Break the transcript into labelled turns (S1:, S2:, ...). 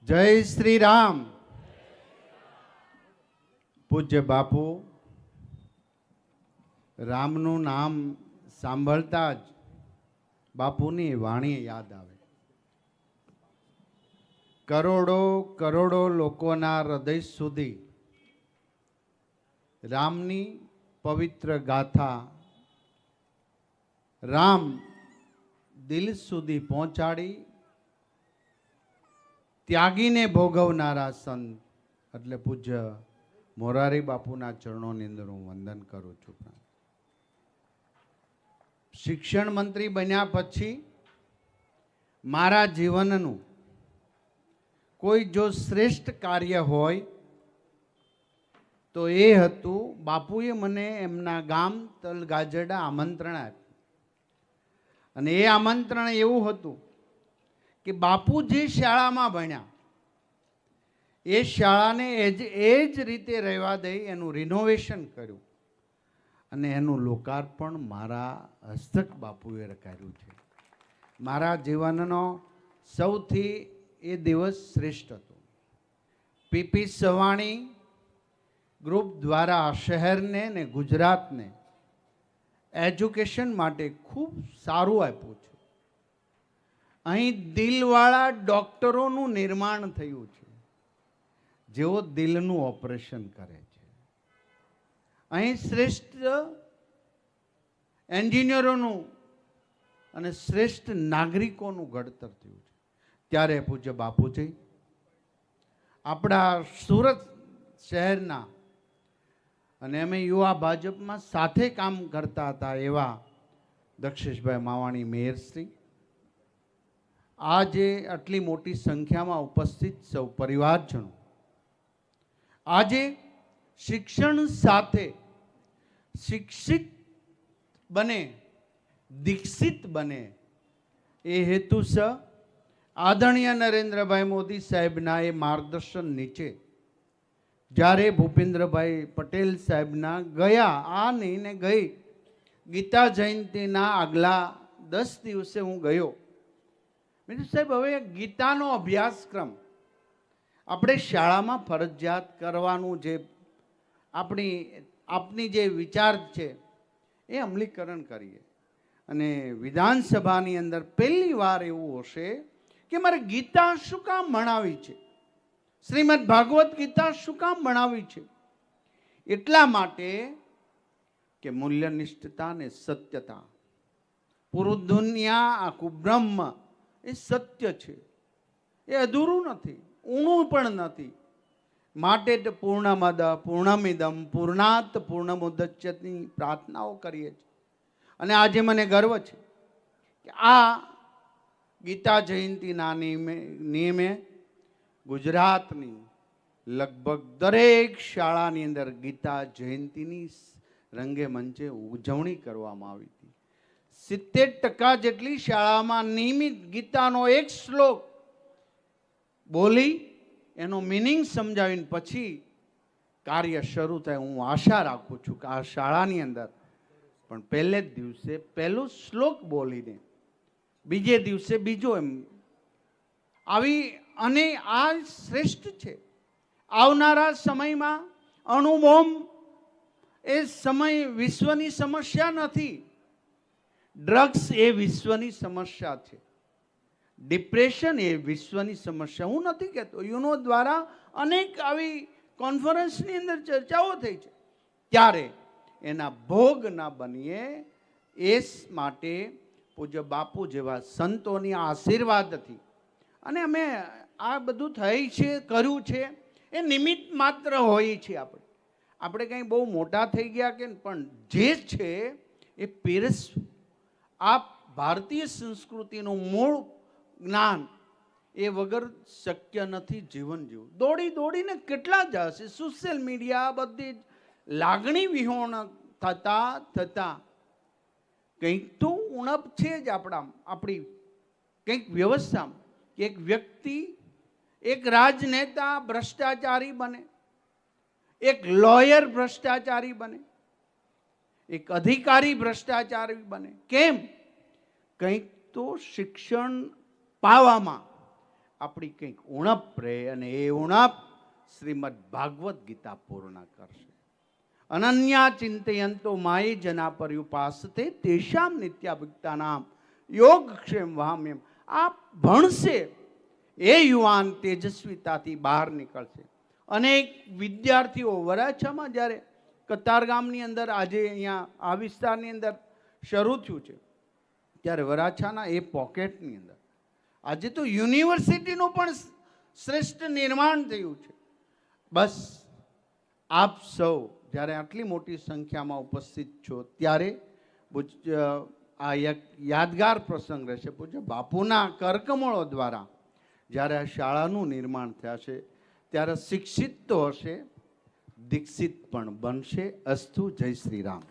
S1: જય શ્રી રામ. પૂજ્ય બાપુ, રામનું નામ સાંભળતા જ બાપુની વાણી યાદ આવે. કરોડો કરોડો લોકોના હૃદય સુધી રામની પવિત્ર ગાથા રામ દિલ સુધી પહોંચાડી ત્યાગીને ભોગવનારા સંત એટલે પૂજ્ય મોરારી બાપુના ચરણોની અંદર હું વંદન કરું છું. શિક્ષણ મંત્રી બન્યા પછી મારા જીવનનું કોઈ જો શ્રેષ્ઠ કાર્ય હોય તો એ હતું, બાપુએ મને એમના ગામ તલગાજરડા આમંત્રણ આપ્યું. અને એ આમંત્રણ એવું હતું કે બાપુ જે શાળામાં ભણ્યા એ શાળાને એ જ રીતે રહેવા દઈ એનું રિનોવેશન કર્યું અને એનું લોકાર્પણ મારા હસ્તક બાપુએ કર્યું છે. મારા જીવનનો સૌથી એ દિવસ શ્રેષ્ઠ હતો. પીપી સવાણી ગ્રુપ દ્વારા શહેરને ને ગુજરાતને એજ્યુકેશન માટે ખૂબ સારું આપ્યું છે. અહીં દિલવાળા ડૉક્ટરોનું નિર્માણ થયું છે જેઓ દિલનું ઓપરેશન કરે છે. અહીં શ્રેષ્ઠ એન્જિનિયરોનું અને શ્રેષ્ઠ નાગરિકોનું ઘડતર થયું છે. ત્યારે પૂજ્ય બાપુજી આપણા સુરત શહેરના અને અમે યુવા ભાજપમાં સાથે કામ કરતા હતા એવા દક્ષેશભાઈ માવાણી મેયરશ્રી, આજે આટલી મોટી સંખ્યામાં ઉપસ્થિત સૌ પરિવારજનો, આજે શિક્ષણ સાથે શિક્ષિત બને, દીક્ષિત બને એ હેતુસર આદરણીય નરેન્દ્રભાઈ મોદી સાહેબના એ માર્ગદર્શન નીચે જ્યારે ભૂપેન્દ્રભાઈ પટેલ સાહેબના આ નહીં ને ગઈ ગીતા જયંતિના આગલા 10 દિવસે હું ગયો. મેં કીધું સાહેબ, હવે ગીતાનો અભ્યાસક્રમ આપણે શાળામાં ફરજિયાત કરવાનું જે આપની જે વિચાર છે એ અમલીકરણ કરીએ. અને વિધાનસભાની અંદર પહેલી વાર એવું હશે કે મારે ગીતા શું કામ ભણાવી છે, શ્રીમદ ભાગવત ગીતા શું કામ ભણાવી છે? એટલા માટે કે મૂલ્યનિષ્ઠતા ને સત્યતા, પૂરું દુનિયા આખું બ્રહ્મ એ સત્ય છે, એ અધૂરું નથી, ઊણું પણ નથી. માટે જ પૂર્ણમદ પૂર્ણમિદમ પૂર્ણાત પૂર્ણમુદચ્યની પ્રાર્થનાઓ કરીએ છીએ. અને આજે મને ગર્વ છે કે આ ગીતા જયંતિના નિયમે ગુજરાતની લગભગ દરેક શાળાની અંદર ગીતા જયંતિની રંગે મંચે ઉજવણી કરવામાં આવી હતી. 70% જેટલી શાળામાં નિયમિત ગીતાનો એક શ્લોક બોલી એનો મિનિંગ સમજાવીને પછી કાર્ય શરૂ થાય. હું આશા રાખું છું કે આ શાળાની અંદર પણ પહેલે જ દિવસે પહેલો શ્લોક બોલીને બીજે દિવસે બીજો, એમ આવી. અને આ શ્રેષ્ઠ છે. આવનારા સમયમાં અણુબોમ્બ એ સમય વિશ્વની સમસ્યા નથી, ડ્રગ્સ એ વિશ્વની સમસ્યા છે, ડિપ્રેશન એ વિશ્વની સમસ્યા. હું નથી કહેતો, યુનો દ્વારા અનેક આવી કોન્ફરન્સની અંદર ચર્ચાઓ થઈ છે. ત્યારે એના ભોગ ના બનીએ એ માટે પૂજ્ય બાપુ જેવા સંતોની આશીર્વાદથી અને અમે આ બધું થઈ છે, કર્યું છે, એ નિમિત્ત માત્ર હોય છે. આપણે કંઈ બહુ મોટા થઈ ગયા કે, પણ જે છે એ પીરસવું. આ ભારતીય સંસ્કૃતિનું મૂળ જ્ઞાન એ વગર શક્ય નથી જીવન જીવવું. દોડીને કેટલા જશે, સોશિયલ મીડિયા બધી લાગણી વિહોણ થતા કંઈક તો ઉણપ છે જ આપણી કંઈક વ્યવસ્થામાં. એક વ્યક્તિ, એક રાજનેતા ભ્રષ્ટાચારી બને, એક લોયર ભ્રષ્ટાચારી બને, એક અધિકારી ભ્રષ્ટાચારી બને. કેમ? કંઈક તો શિક્ષણ પાવામાં આપણી કંઈક ઉણપ રહે અને એ ઉણપ શ્રીમદ ભાગવત ગીતા પૂર્ણ કરશે. અનન્યા ચિંતયંતો માયે જના પર્યુપાસતે તેષામ નિત્યાભિક્તાનામ યોગક્ષેમ વહામ્યમ. આ ભણશે એ યુવાન તેજસ્વીતાથી બહાર નીકળશે. અનેક વિદ્યાર્થીઓ વરાછામાં જ્યારે કતારગામની અંદર આજે અહીંયા આ વિસ્તારની અંદર શરૂ થયું છે ત્યારે વરાછાના એ પોકેટની અંદર આજે તો યુનિવર્સિટીનું પણ શ્રેષ્ઠ નિર્માણ થયું છે. બસ આપ સૌ જ્યારે આટલી મોટી સંખ્યામાં ઉપસ્થિત છો ત્યારે આ એક યાદગાર પ્રસંગ રહેશે. પૂજ્ય બાપુના કરકમળો દ્વારા જ્યારે આ શાળાનું નિર્માણ થયા છે ત્યારે શિક્ષિત તો હશે, દીક્ષિત પણ બનશે. અસ્તુ. જય શ્રી રામ.